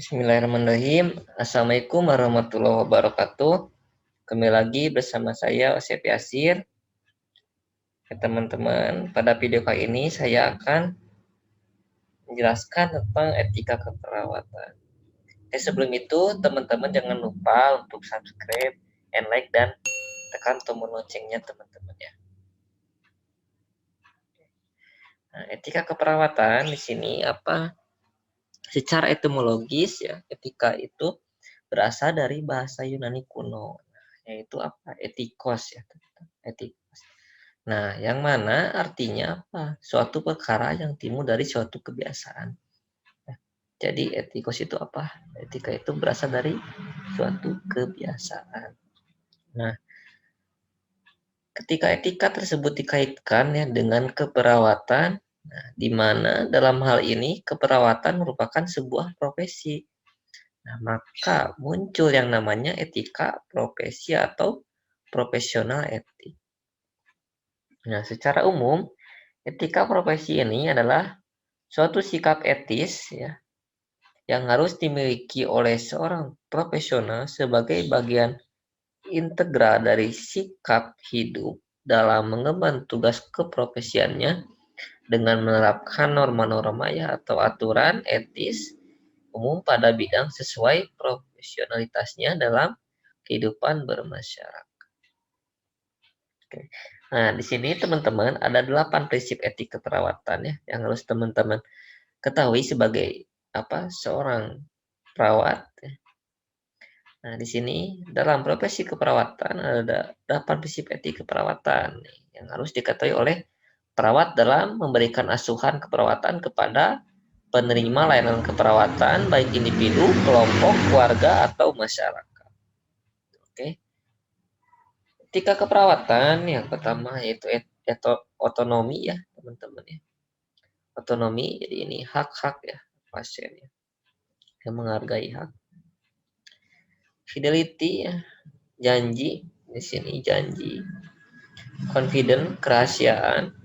Bismillahirrahmanirrahim. Assalamualaikum warahmatullahi wabarakatuh. Kembali lagi bersama saya Osep Yasir. Teman-teman, pada video kali ini saya akan menjelaskan tentang etika keperawatan. Sebelum itu, teman-teman jangan lupa untuk subscribe, and like, dan tekan tombol loncengnya teman-teman ya. Nah, etika keperawatan di sini apa? Secara etimologis ya, etika itu berasal dari bahasa Yunani kuno, yaitu apa? Etikos ya, etikos. Nah, yang mana artinya apa? Suatu perkara yang timbul dari suatu kebiasaan. Jadi etikos itu apa? Etika itu berasal dari suatu kebiasaan. Nah, ketika etika tersebut dikaitkan ya dengan keperawatan, nah, di mana dalam hal ini keperawatan merupakan sebuah profesi. Nah, maka muncul yang namanya etika profesi atau profesional etik. Nah, secara umum, etika profesi ini adalah suatu sikap etis ya, yang harus dimiliki oleh seorang profesional sebagai bagian integral dari sikap hidup dalam mengemban tugas keprofesiannya dengan menerapkan norma-norma ya atau aturan etis umum pada bidang sesuai profesionalitasnya dalam kehidupan bermasyarakat. Oke. Nah, di sini teman-teman ada 8 prinsip etik keperawatan ya yang harus teman-teman ketahui sebagai seorang perawat. Nah, di sini dalam profesi keperawatan ada 8 prinsip etik keperawatan yang harus diketahui oleh perawat dalam memberikan asuhan keperawatan kepada penerima layanan keperawatan baik individu, kelompok, keluarga, atau masyarakat. Oke. Etika keperawatan yang pertama yaitu otonomi ya teman-teman ya. Otonomi jadi ini hak-hak ya pasien ya. Yang menghargai hak. Fidelity ya, janji di sini janji. Confident kerahasiaan.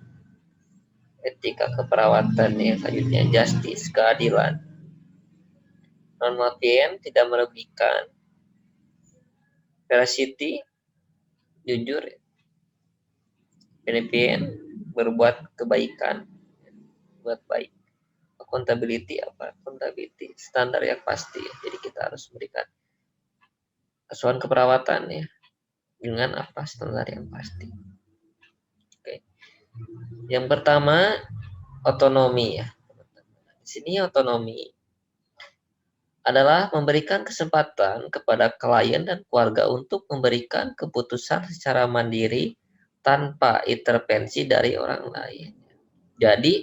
Etika keperawatan yang selanjutnya justice keadilan. Non-mafien tidak merugikan. Veracity jujur. Benevolent berbuat kebaikan, buat baik. Accountability accountability standar yang pasti ya. Jadi kita harus memberikan asuhan keperawatan ya dengan standar yang pasti. Oke. Yang pertama otonomi ya. Di sini otonomi adalah memberikan kesempatan kepada klien dan keluarga untuk memberikan keputusan secara mandiri tanpa intervensi dari orang lain. Jadi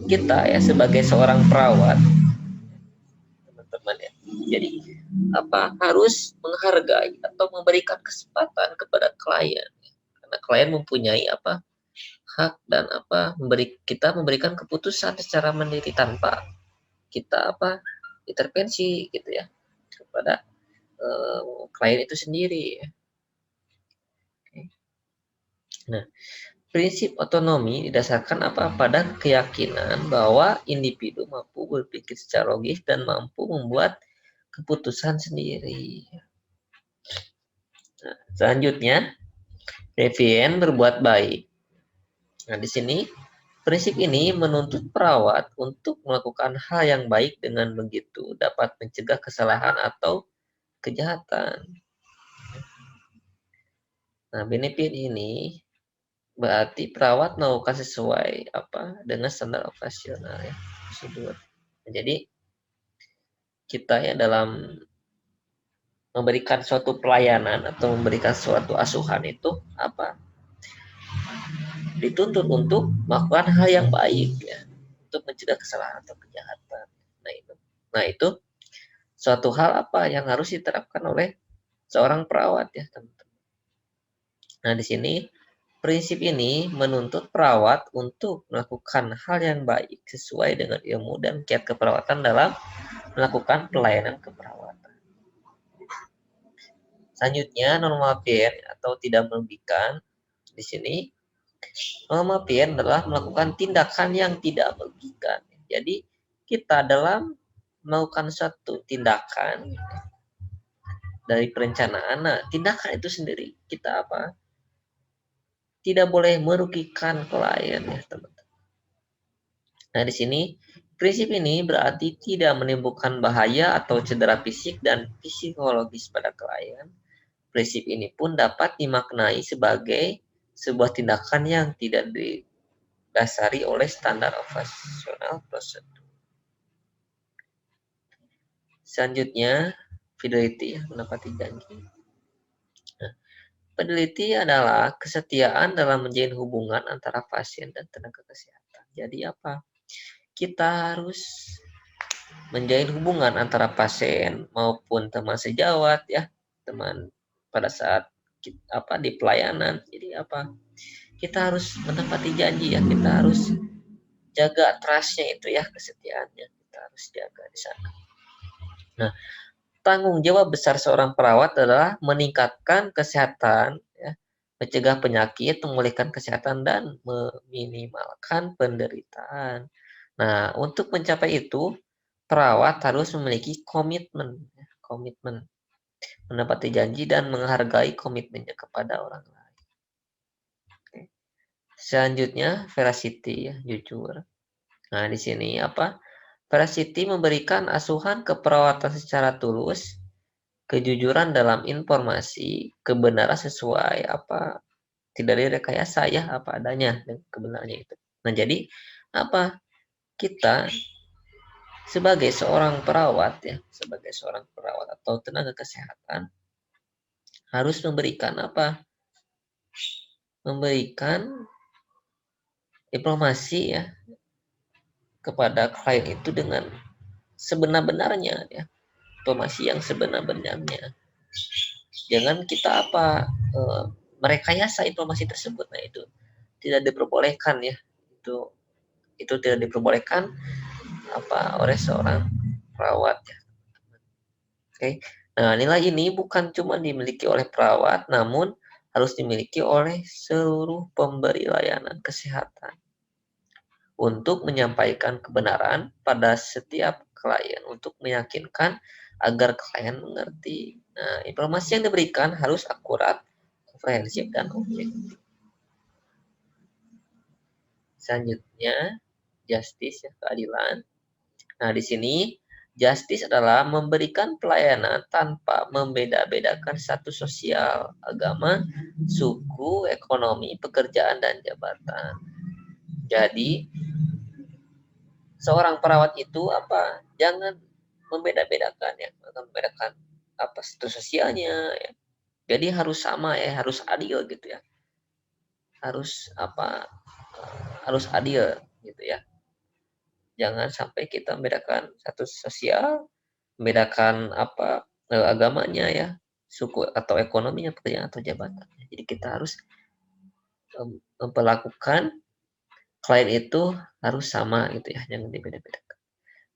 kita ya sebagai seorang perawat teman-teman ya. Jadi harus menghargai atau memberikan kesempatan kepada klien karena klien mempunyai hak dan memberikan keputusan secara mandiri tanpa kita intervensi gitu ya kepada klien itu sendiri. Nah, prinsip otonomi didasarkan pada keyakinan bahwa individu mampu berpikir secara logis dan mampu membuat keputusan sendiri. Nah, selanjutnya, Devien berbuat baik. Nah, di sini prinsip ini menuntut perawat untuk melakukan hal yang baik dengan begitu dapat mencegah kesalahan atau kejahatan. Nah, benefit ini berarti perawat melakukan sesuai dengan standar operasional ya, prosedur. Jadi kita ya dalam memberikan suatu pelayanan atau memberikan suatu asuhan itu dituntut untuk melakukan hal yang baik ya untuk mencegah kesalahan atau kejahatan. Nah itu suatu hal yang harus diterapkan oleh seorang perawat ya teman-teman. Nah di sini prinsip ini menuntut perawat untuk melakukan hal yang baik sesuai dengan ilmu dan kiat keperawatan dalam melakukan pelayanan keperawatan. Selanjutnya non-mafien atau tidak merugikan. Di sini non-mafien adalah melakukan tindakan yang tidak merugikan. Jadi kita dalam melakukan suatu tindakan dari perencanaan. Nah, tindakan itu sendiri kita tidak boleh merugikan klien ya, teman-teman. Nah, di sini prinsip ini berarti tidak menimbulkan bahaya atau cedera fisik dan psikologis pada klien. Prinsip ini pun dapat dimaknai sebagai sebuah tindakan yang tidak didasari oleh standar operasional prosedur. Selanjutnya, fidelity, menepati janji. Nah, fidelity adalah kesetiaan dalam menjalin hubungan antara pasien dan tenaga kesehatan. Jadi apa? Kita harus menjalin hubungan antara pasien maupun teman sejawat ya, teman pada saat di pelayanan. Jadi apa? Kita harus menepati janji ya, kita harus jaga trust-nya itu ya, kesetiaannya kita harus jaga di sana. Nah, tanggung jawab besar seorang perawat adalah meningkatkan kesehatan, ya, mencegah penyakit, memulihkan kesehatan, dan meminimalkan penderitaan. Nah, untuk mencapai itu, perawat harus memiliki komitmen, menepati janji dan menghargai komitmennya kepada orang lain. Oke. Selanjutnya, veracity, ya, jujur. Nah, di sini veracity memberikan asuhan keperawatan secara tulus, kejujuran dalam informasi, kebenaran sesuai tidak direkayasa ya, apa adanya dan kebenarannya itu. Nah, jadi kita sebagai seorang perawat ya, sebagai seorang perawat atau tenaga kesehatan harus memberikan informasi ya kepada klien itu dengan sebenar-benarnya ya, informasi yang sebenar-benarnya. Jangan kita merekayasa informasi tersebut. Nah, itu tidak diperbolehkan ya. Itu tidak diperbolehkan oleh seorang perawat ya. Oke. Nah, nilai ini bukan cuma dimiliki oleh perawat, namun harus dimiliki oleh seluruh pemberi layanan kesehatan untuk menyampaikan kebenaran pada setiap klien, untuk meyakinkan agar klien mengerti. Nah, informasi yang diberikan harus akurat, komprehensif, dan objektif. Selanjutnya, justice ya, keadilan. Nah, di sini justice adalah memberikan pelayanan tanpa membeda-bedakan status sosial, agama, suku, ekonomi, pekerjaan, dan jabatan. Jadi, seorang perawat itu jangan membeda-bedakan ya, membedakan status sosialnya ya. Jadi harus sama ya, harus adil gitu ya. Harus adil gitu ya. Jangan sampai kita membedakan status sosial, membedakan agamanya ya, suku atau ekonominya, pekerjaan atau jabatan. Jadi kita harus memperlakukan klien itu harus sama gitu ya, jangan dibeda-bedakan.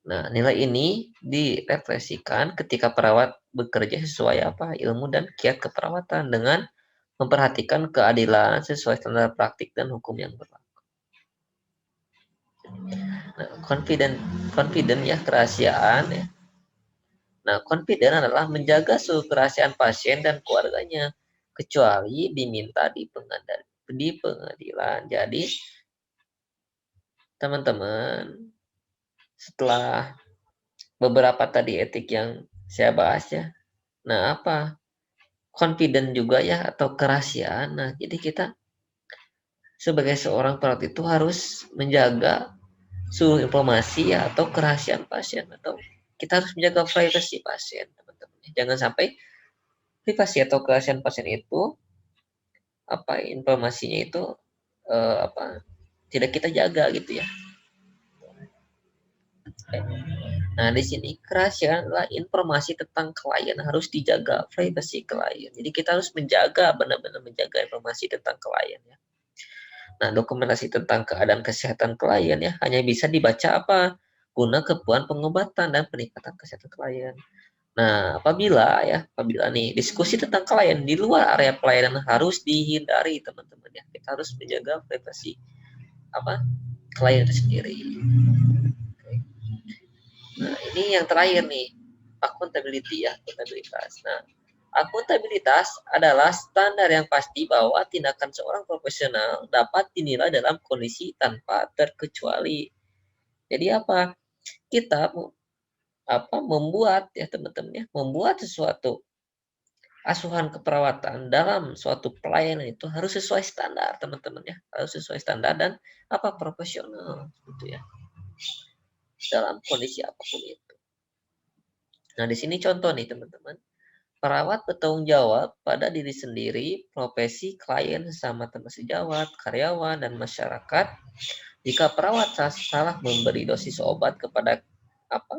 Nah, nilai ini direfleksikan ketika perawat bekerja sesuai ilmu dan kiat keperawatan dengan memperhatikan keadilan sesuai standar praktik dan hukum yang berlaku. Nah, confident ya, kerahasiaan ya. Nah, confident adalah menjaga suhu kerahasiaan pasien dan keluarganya kecuali diminta di pengadilan. Jadi, teman-teman, setelah beberapa tadi etik yang saya bahas ya. Nah, confident juga ya atau kerahasiaan. Nah, jadi kita sebagai seorang perawat itu harus menjaga suhu informasi ya atau kerahasiaan pasien, atau kita harus menjaga privasi pasien, teman-teman. Jangan sampai privasi atau kerahasiaan pasien itu informasinya itu tidak kita jaga gitu ya. Nah, di sini kerahasiaan adalah informasi tentang klien harus dijaga, privasi klien. Jadi kita harus benar-benar menjaga informasi tentang klien ya. Nah, dokumentasi tentang keadaan kesehatan klien ya hanya bisa dibaca guna keperluan pengobatan dan peningkatan kesehatan klien. Nah, apabila nih diskusi tentang klien di luar area pelayanan harus dihindari, teman-teman ya. Kita harus menjaga privasi klien itu sendiri. Nah, ini yang terakhir nih, accountability ya, akuntabilitas. Nah, akuntabilitas adalah standar yang pasti bahwa tindakan seorang profesional dapat dinilai dalam kondisi tanpa terkecuali. Jadi apa? Kita membuat ya teman-teman ya, membuat sesuatu asuhan keperawatan dalam suatu pelayanan itu harus sesuai standar teman-teman ya, harus sesuai standar dan profesional gitu ya, dalam kondisi apapun itu. Nah, di sini contoh nih teman-teman. Perawat bertanggung jawab pada diri sendiri, profesi, klien, sesama teman sejawat, karyawan, dan masyarakat. Jika perawat salah memberi dosis obat kepada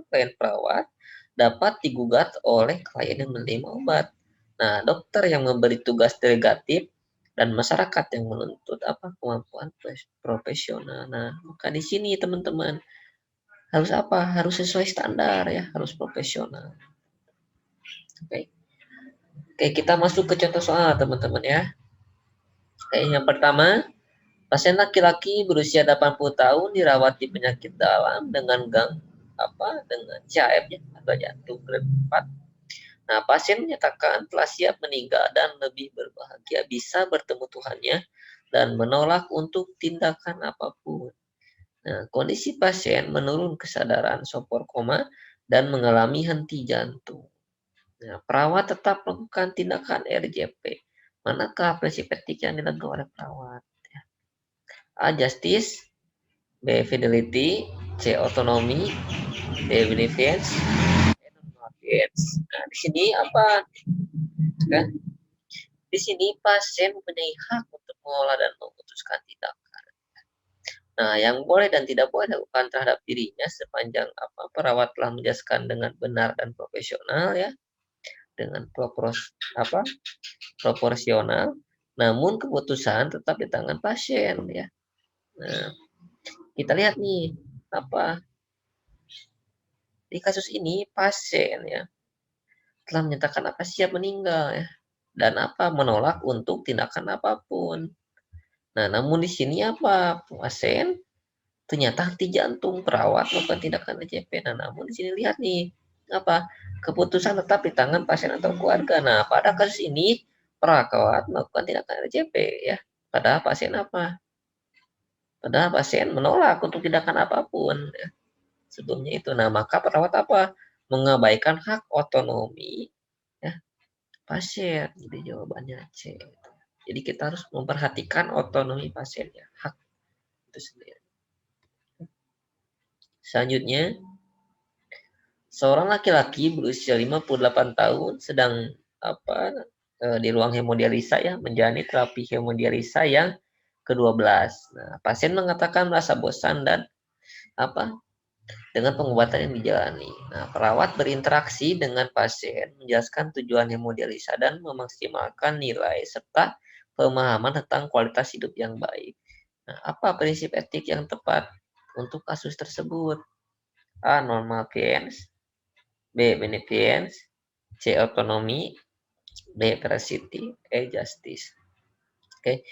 klien perawat, dapat digugat oleh klien yang menerima obat. Nah, dokter yang memberi tugas delegatif dan masyarakat yang menuntut kemampuan profesional. Nah, maka di sini teman-teman harus Harus sesuai standar ya, harus profesional. Oke. Oke, kita masuk ke contoh soal teman-teman ya. Oke, yang pertama, pasien laki-laki berusia 80 tahun dirawat di penyakit dalam dengan dengan CAF ya, atau jantung grade 4. Nah, pasien menyatakan telah siap meninggal dan lebih berbahagia bisa bertemu Tuhannya dan menolak untuk tindakan apapun. Nah, kondisi pasien menurun kesadaran sopor koma dan mengalami henti jantung. Nah, perawat tetap melakukan tindakan RJP. Manakah prinsip etik yang dilakukan oleh perawat? A. Justice. B. Fidelity. C. Autonomy. D. Beneficence. Nah, di sini kan? Di sini pasien mempunyai hak untuk mengolah dan memutuskan tindakan. Nah, yang boleh dan tidak boleh dilakukan terhadap dirinya sepanjang perawat telah menjelaskan dengan benar dan profesional ya, dengan proporsional. Namun keputusan tetap di tangan pasien ya. Nah, kita lihat nih di kasus ini pasien ya telah menyatakan siap meninggal ya, dan menolak untuk tindakan apapun. Nah, namun di sini pasien ternyata henti jantung, perawat melakukan tindakan RJP. Nah, namun di sini lihat nih keputusan tetap di tangan pasien atau keluarga. Nah, pada kasus ini perawat melakukan tindakan RJP ya. Padahal pasien menolak untuk tindakan apapun ya, sebelumnya itu. Nah, maka perawat mengabaikan hak otonomi ya pasien. Jadi jawabannya C. Jadi kita harus memperhatikan otonomi pasien ya, hak itu sendiri. Selanjutnya, seorang laki-laki berusia 58 tahun sedang di ruang hemodialisa ya, menjalani terapi hemodialisa yang ke-12. Nah, pasien mengatakan merasa bosan dan dengan pengobatan yang dijalani. Nah, perawat berinteraksi dengan pasien, menjelaskan tujuan hemodialisa dan memaksimalkan nilai serta pemahaman tentang kualitas hidup yang baik. Nah, apa prinsip etik yang tepat untuk kasus tersebut? A. Normal fiance. B. Beneficence. C. Autonomy. D. Veracity. E. Justice. Oke.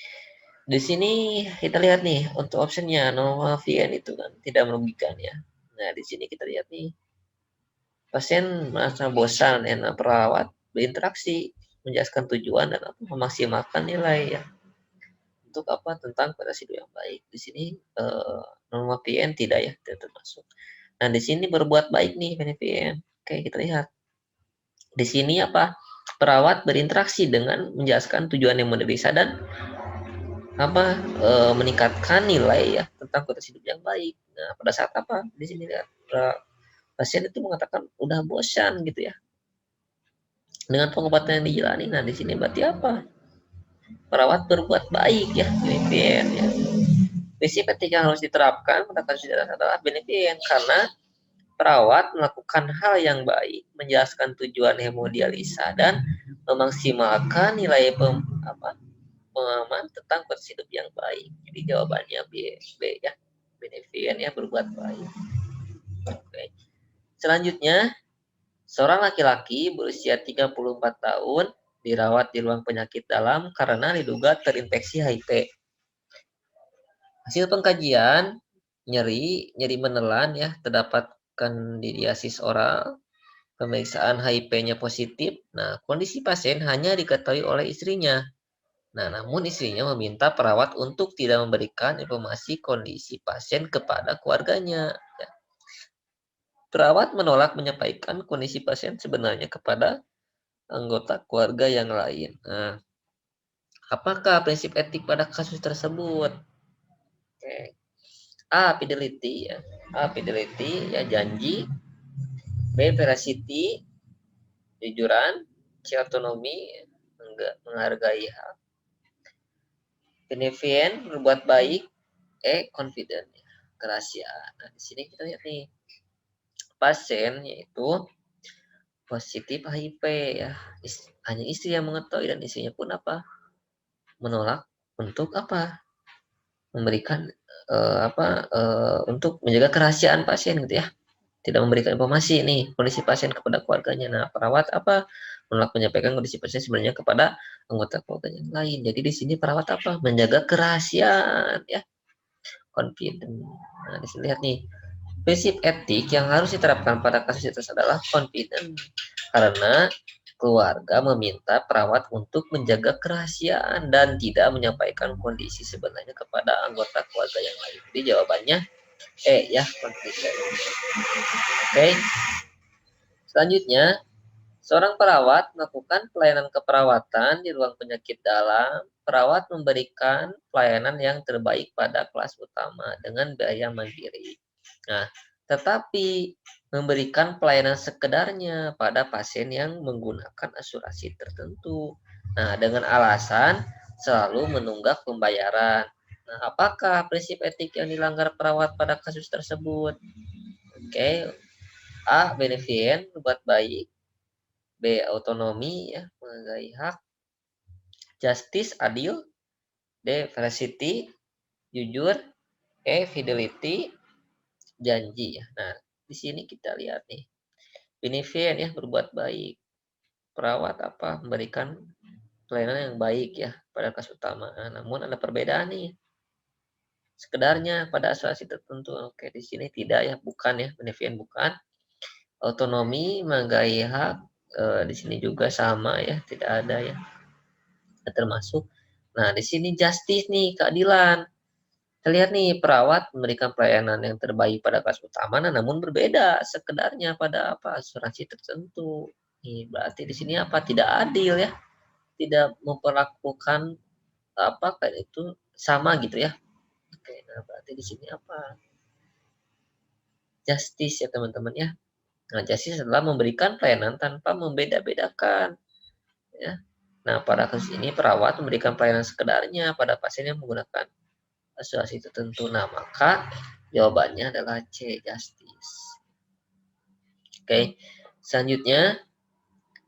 Di sini kita lihat nih untuk optionnya normal fiance itu kan tidak merugikan ya. Nah, di sini kita lihat nih pasien merasa bosan dan perawat berinteraksi menjelaskan tujuan dan memaksimalkan nilai ya untuk tentang kualitas hidup yang baik. Di sini norma PN tidak ya, tidak termasuk. Nah, di sini berbuat baik nih PN. Oke, kita lihat. Di sini perawat berinteraksi dengan menjelaskan tujuan yang menderisa dan meningkatkan nilai ya tentang kualitas hidup yang baik. Nah, pada saat di sini lihat pasien itu mengatakan udah bosan gitu ya dengan pengobatan yang dijalani. Nah, di sini berarti perawat berbuat baik ya, beneficent ya. Prinsip etik yang harus diterapkan pada kasus adalah beneficent karena perawat melakukan hal yang baik, menjelaskan tujuan hemodialisa dan memaksimalkan nilai pemahaman tentang kualitas hidup yang baik. Jadi jawabannya B ya, beneficent ya, berbuat baik. Oke. Selanjutnya, seorang laki-laki berusia 34 tahun dirawat di ruang penyakit dalam karena diduga terinfeksi HIV. Hasil pengkajian, nyeri menelan ya, terdapat kandidiasis oral, pemeriksaan HIV-nya positif. Nah, kondisi pasien hanya diketahui oleh istrinya. Nah, namun istrinya meminta perawat untuk tidak memberikan informasi kondisi pasien kepada keluarganya. Ya. Perawat menolak menyampaikan kondisi pasien sebenarnya kepada anggota keluarga yang lain. Nah, apakah prinsip etik pada kasus tersebut? Oke. A. Fidelity ya. A. Fidelity ya janji. B. Veracity jujuran. C. Autonomi menghargai hak. Benevolent berbuat baik. E. Confident kerahasiaan. Nah, di sini kita lihat nih pasien yaitu positif HIV ya. Hanya istri yang mengetahui dan istrinya pun apa? Menolak untuk apa? Memberikan untuk menjaga kerahasiaan pasien gitu ya. Tidak memberikan informasi nih kondisi pasien kepada keluarganya. Nah, perawat apa? Menolak menyampaikan kondisi pasien sebenarnya kepada anggota keluarga yang lain. Jadi di sini perawat apa? Menjaga kerahasiaan ya. Confident. Nah, di sini lihat nih. Prinsip etik yang harus diterapkan pada kasus itu adalah confident. Karena keluarga meminta perawat untuk menjaga kerahasiaan dan tidak menyampaikan kondisi sebenarnya kepada anggota keluarga yang lain. Jadi jawabannya ya, confident. Oke. Selanjutnya, seorang perawat melakukan pelayanan keperawatan di ruang penyakit dalam. Perawat memberikan pelayanan yang terbaik pada kelas utama dengan biaya mandiri. Nah, tetapi memberikan pelayanan sekedarnya pada pasien yang menggunakan asuransi tertentu. Nah, dengan alasan selalu menunggak pembayaran. Nah, apakah prinsip etik yang dilanggar perawat pada kasus tersebut? Oke. A. Benevolent, berbuat baik. B. Autonomi, ya, menghargai hak. Justice, adil. D. Veracity, jujur. E. Fidelity, janji. Ya. Nah, di sini kita lihat nih. Benevolent ya, berbuat baik. Perawat apa? Memberikan pelayanan yang baik ya pada kasus utama. Nah, namun ada perbedaan nih. Sekedarnya pada asuransi tertentu. Oke, di sini tidak ya, bukan ya, benevolent bukan. Autonomi, menghargai hak, di sini juga sama ya, tidak ada ya, termasuk. Nah, di sini justice nih, keadilan. Kita lihat nih, perawat memberikan pelayanan yang terbaik pada kasus utama, namun berbeda sekedarnya pada apa asuransi tertentu. Nih, berarti di sini apa? Tidak adil ya, tidak memperlakukan apa kayak itu sama gitu ya. Oke, nah berarti di sini apa? Justice ya teman-teman ya. Nah, justice adalah memberikan pelayanan tanpa membeda-bedakan. Ya. Nah, pada kasus ini perawat memberikan pelayanan sekedarnya pada pasien yang menggunakan asuransi tertentu. Nah, maka jawabannya adalah C, justice. Oke. Selanjutnya,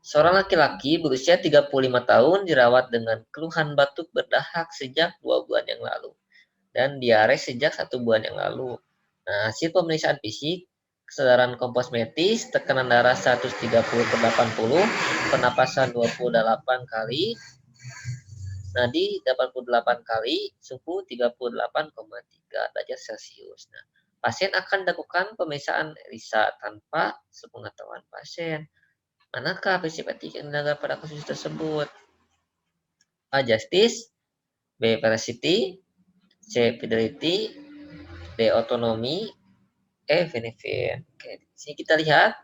seorang laki-laki berusia 35 tahun dirawat dengan keluhan batuk berdahak sejak 2 bulan yang lalu dan diare sejak 1 bulan yang lalu. Nah, hasil pemeriksaan fisik, kesadaran kompos medis, tekanan darah 130/80, pernapasan 28 kali, nadi 88 kali, suhu 38,3 derajat Celcius. Nah, pasien akan dilakukan pemeriksaan ELISA tanpa sepengetahuan pasien. Manakah prinsip etik yang dilanggar pada kasus tersebut? A. Justice. B. Veracity. C. Fidelity. D. Autonomi. E. Benevolent. Oke, di sini kita lihat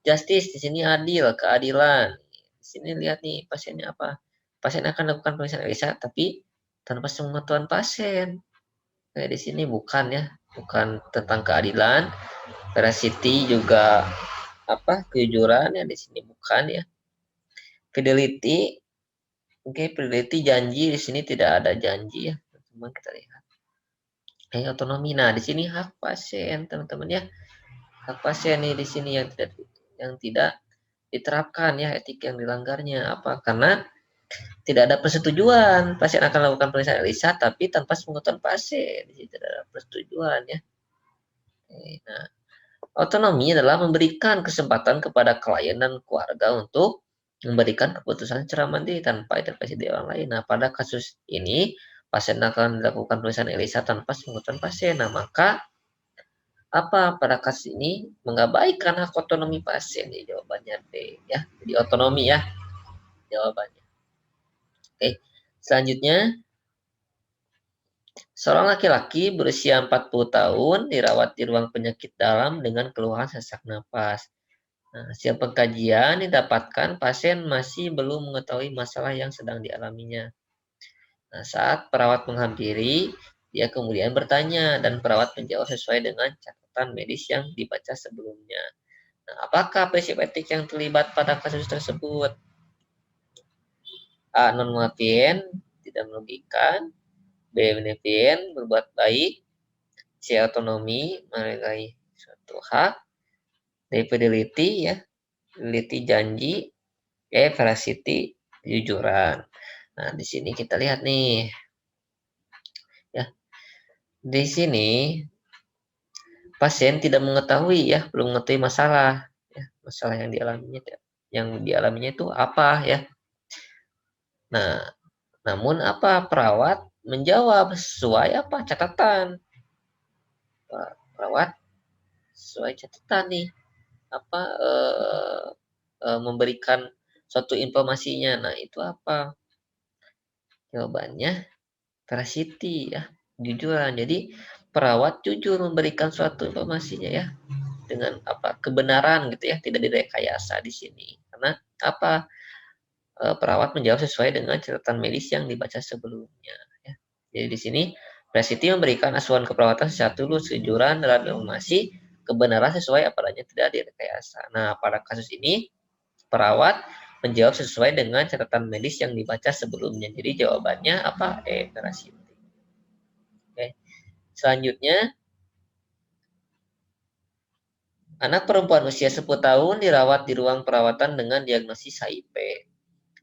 justice di sini adil, keadilan. Di sini lihat nih pasiennya apa? Pasien akan melakukan pemeriksaan ELISA tapi tanpa sepengetahuan pasien. Kayak di sini bukan ya, bukan tentang keadilan. Veracity juga apa? Kejujuran ya di sini bukan ya. Fidelity, oke, fidelity janji di sini tidak ada janji ya, teman-teman kita lihat. Otonomi. Nah, di sini hak pasien, teman-teman ya. Hak pasien nih di sini yang tidak diterapkan ya etik yang dilanggarnya apa? Karena tidak ada persetujuan. Pasien akan melakukan pemeriksaan ELISA tapi tanpa sepengetahuan pasien. Di sini tidak ada persetujuan ya. Nah, otonomi adalah memberikan kesempatan kepada klien dan keluarga untuk memberikan keputusan secara mandiri tanpa intervensi dari orang lain. Nah, pada kasus ini pasien akan dilakukan pemeriksaan ELISA tanpa sepengetahuan pasien. Nah, maka Apa pada kasus ini mengabaikan hak otonomi pasien? Jadi jawabannya D ya. Jadi otonomi ya jawabannya. Oke. Selanjutnya, seorang laki-laki berusia 40 tahun dirawat di ruang penyakit dalam dengan keluhan sesak napas. Nah, hasil pengkajian didapatkan pasien masih belum mengetahui masalah yang sedang dialaminya. Nah, saat perawat menghampiri, dia kemudian bertanya dan perawat menjawab sesuai dengan catatan medis yang dibaca sebelumnya. Nah, apakah prinsip etik yang terlibat pada kasus tersebut? A. Non-mafien, tidak merugikan. B. Benevolent, berbuat baik. C. Otonomi, menghargai suatu hak. D. Fidelity, ya, fidelity janji. E. Veracity, jujuran. Nah, di sini kita lihat nih, ya. Di sini pasien tidak mengetahui, ya, belum mengetahui masalah, ya, masalah yang dialaminya itu apa, ya. Nah, namun apa perawat menjawab sesuai apa catatan perawat sesuai catatan nih apa memberikan suatu informasinya. Nah, itu apa jawabannya? Veracity, ya, jujuran. Jadi perawat jujur memberikan suatu informasinya, ya, dengan apa kebenaran gitu, ya, tidak direkayasa di sini karena apa perawat menjawab sesuai dengan catatan medis yang dibaca sebelumnya, ya. Jadi di sini Veracity memberikan asuhan keperawatan secara tulus, kejujuran dalam informasi, kebenaran sesuai apa adanya, tidak direkayasa. Nah, pada kasus ini perawat menjawab sesuai dengan catatan medis yang dibaca sebelumnya. Jadi jawabannya apa? Veracity. Oke. Selanjutnya, anak perempuan usia 10 tahun dirawat di ruang perawatan dengan diagnosis HIV.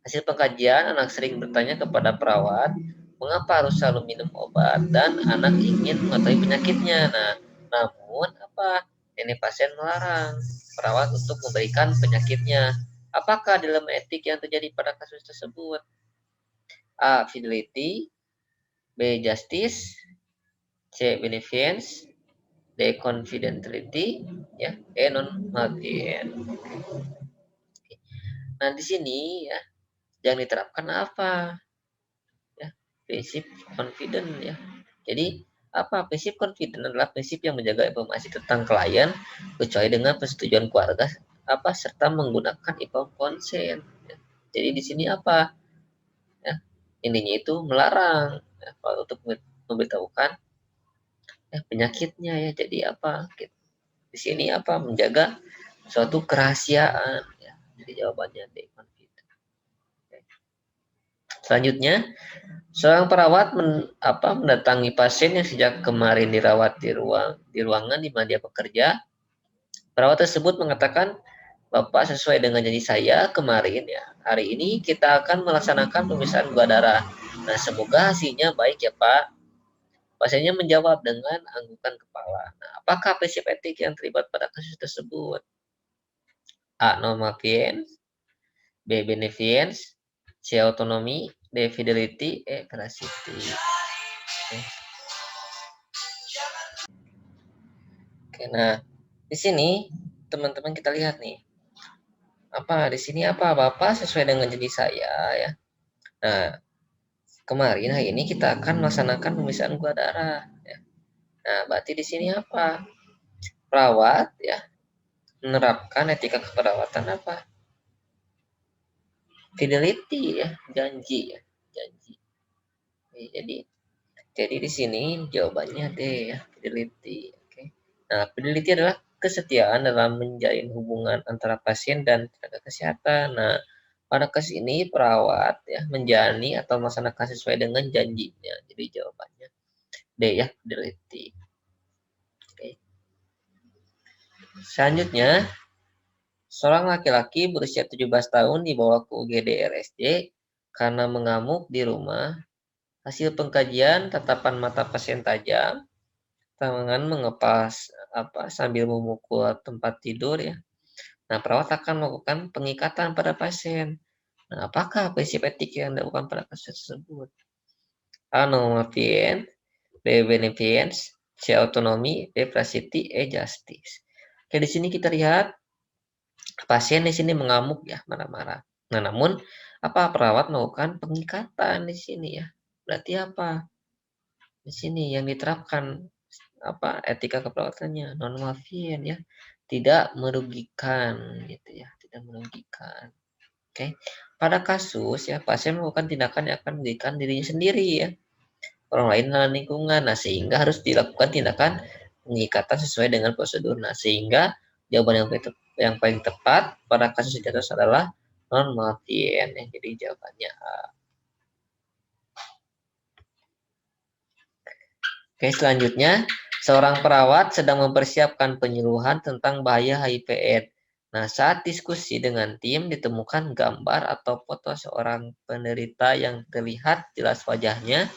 Hasil pengkajian, anak sering bertanya kepada perawat, mengapa harus selalu minum obat, dan anak ingin mengetahui penyakitnya. Nah, namun apa? Nenek pasien melarang perawat untuk memberikan penyakitnya. Apakah dilema etik yang terjadi pada kasus tersebut? A. Fidelity. B. Justice. C. Beneficence. D. Confidentiality. Ya. E. Non-malveillance. Nah, di sini, ya, yang diterapkan apa? Ya, prinsip confident, ya. Jadi apa prinsip confident adalah prinsip yang menjaga informasi tentang klien kecuali dengan persetujuan keluarga apa serta menggunakan informed consent, ya. Jadi di sini apa, ya, intinya itu melarang, ya, untuk memberitahukan, ya, penyakitnya, ya. Jadi apa gitu. Di sini apa menjaga suatu kerahasiaan, ya. Jadi jawabannya D, confident. Selanjutnya, seorang perawat mendatangi pasien yang sejak kemarin dirawat di ruangan di mana dia bekerja. Perawat tersebut mengatakan, Bapak, sesuai dengan janji saya kemarin, ya, hari ini kita akan melaksanakan pemeriksaan gula darah. Nah, semoga hasilnya baik ya, Pak. Pasiennya menjawab dengan anggukan kepala. Nah, apakah prinsip etik yang terlibat pada kasus tersebut? A. Non-malfeasance. B. Beneficence. C. Autonomy. D. Fidelity. E. Veracity. Oke. Oke, nah, di sini teman-teman kita lihat nih. Apa di sini apa Bapak sesuai dengan janji saya, ya. Nah, kemarin hari ini kita akan melaksanakan pemeriksaan gula darah, ya. Nah, berarti di sini apa? Perawat, ya, menerapkan etika keperawatan apa? Fidelity, ya, janji, ya, janji. Jadi di sini jawabannya D, ya, fidelity. Oke. Nah, fidelity adalah kesetiaan dalam menjalin hubungan antara pasien dan tenaga kesehatan. Nah, pada kasus ini perawat, ya, menjalani atau melaksanakan sesuai dengan janjinya. Jadi jawabannya D, ya, fidelity. Oke. Selanjutnya, seorang laki-laki berusia 17 tahun dibawa ke UGD RSJ karena mengamuk di rumah. Hasil pengkajian, tatapan mata pasien tajam, tangan mengepas sambil memukul tempat tidur, ya. Nah, perawat akan melakukan pengikatan pada pasien. Nah, apakah prinsip etik yang dilakukan pada kasus tersebut? A. Non-malfeasance. B. Beneficence. C. Autonomy, D. Veracity, E. Justice. Oke, di sini kita lihat pasien di sini mengamuk ya, marah-marah. Nah, namun perawat melakukan pengikatan di sini ya. Berarti apa? Di sini yang diterapkan etika keperawatannya non malafien ya, tidak merugikan gitu ya, tidak merugikan. Oke. Pada kasus ya pasien melakukan tindakan yang akan merugikan dirinya sendiri ya, orang lain dan lingkungan. Nah, sehingga harus dilakukan tindakan pengikatan sesuai dengan prosedur. Nah, sehingga jawaban yang paling tepat pada kasus di atas adalah non malafien ya. Jadi jawabannya A. Oke, selanjutnya seorang perawat sedang mempersiapkan penyuluhan tentang bahaya HIV/AIDS. Nah, saat diskusi dengan tim ditemukan gambar atau foto seorang penderita yang terlihat jelas wajahnya.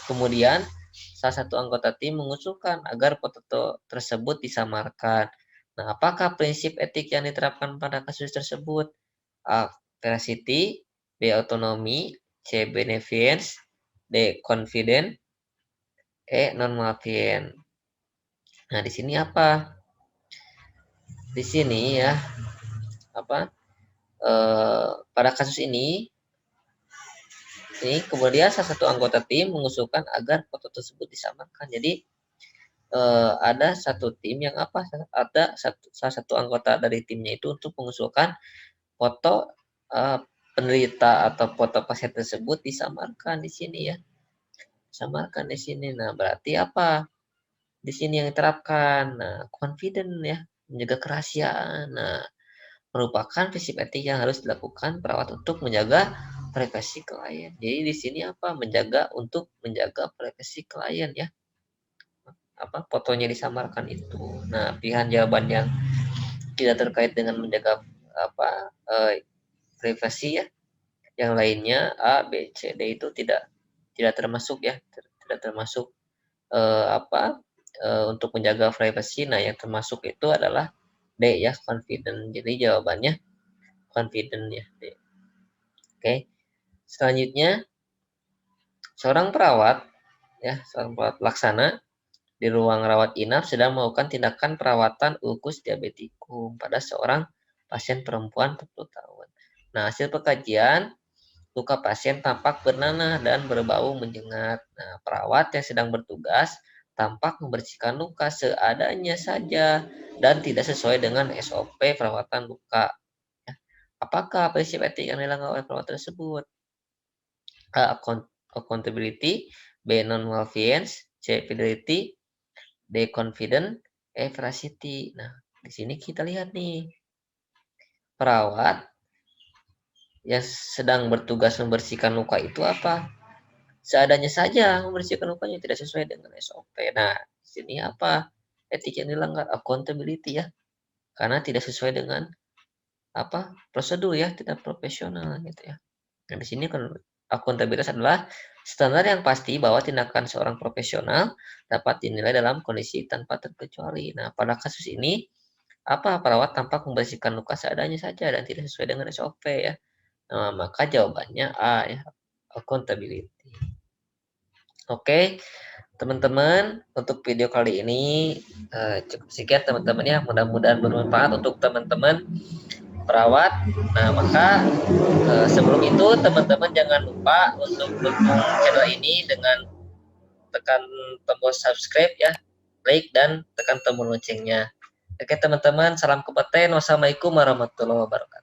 Kemudian, salah satu anggota tim mengusulkan agar foto tersebut disamarkan. Nah, apakah prinsip etik yang diterapkan pada kasus tersebut? A. Veracity, B. Autonomy, C. Beneficence, D. Confident, E. Non-malafien. Nah, di sini apa? Di sini ya, pada kasus ini kemudian salah satu anggota tim mengusulkan agar foto tersebut disamarkan. Jadi ada satu tim yang salah satu anggota dari timnya itu untuk mengusulkan foto penderita atau foto pasien tersebut disamarkan di sini ya. Samarkan di sini. Nah, berarti apa? Di sini yang diterapkan. Nah, confident ya, menjaga kerahasiaan. Nah, merupakan prinsip etik yang harus dilakukan perawat untuk menjaga privasi klien. Jadi di sini menjaga privasi klien ya. Fotonya disamarkan itu. Nah, pilihan jawaban yang tidak terkait dengan menjaga privasi ya. Yang lainnya A, B, C, D itu tidak termasuk ya, tidak termasuk untuk menjaga privasi. Nah, yang termasuk itu adalah D ya, confident. Jadi jawabannya confident ya, D. Oke. Selanjutnya seorang perawat laksana di ruang rawat inap sedang melakukan tindakan perawatan ulkus diabetikum pada seorang pasien perempuan 40 tahun. Nah, hasil pengkajian luka pasien tampak bernanah dan berbau menyengat. Nah, perawat yang sedang bertugas tampak membersihkan luka seadanya saja dan tidak sesuai dengan SOP perawatan luka. Apakah prinsip etik yang dilanggar oleh perawat tersebut? A. Accountability, B. Non-malfeasance, C. Fidelity, D. Confident, E. Veracity. Nah, di sini kita lihat nih, perawat yang sedang bertugas membersihkan luka itu seadanya saja membersihkan lukanya, tidak sesuai dengan SOP. Nah, di sini etik yang dilanggar? Accountability ya, karena tidak sesuai dengan prosedur ya, tidak profesional gitu ya. Nah, di sini akuntabilitas adalah standar yang pasti bahwa tindakan seorang profesional dapat dinilai dalam kondisi tanpa terkecuali. Nah, pada kasus ini perawat tampak membersihkan luka seadanya saja dan tidak sesuai dengan SOP ya. Nah, maka jawabannya A ya, accountability. Oke, teman-teman, untuk video kali ini cukup sekian teman-teman ya. Mudah-mudahan bermanfaat untuk teman-teman perawat. Nah, maka sebelum itu teman-teman jangan lupa untuk dukung channel ini dengan tekan tombol subscribe ya, like dan tekan tombol loncengnya. Oke teman-teman, salam kompeten. Wassalamualaikum warahmatullahi wabarakatuh.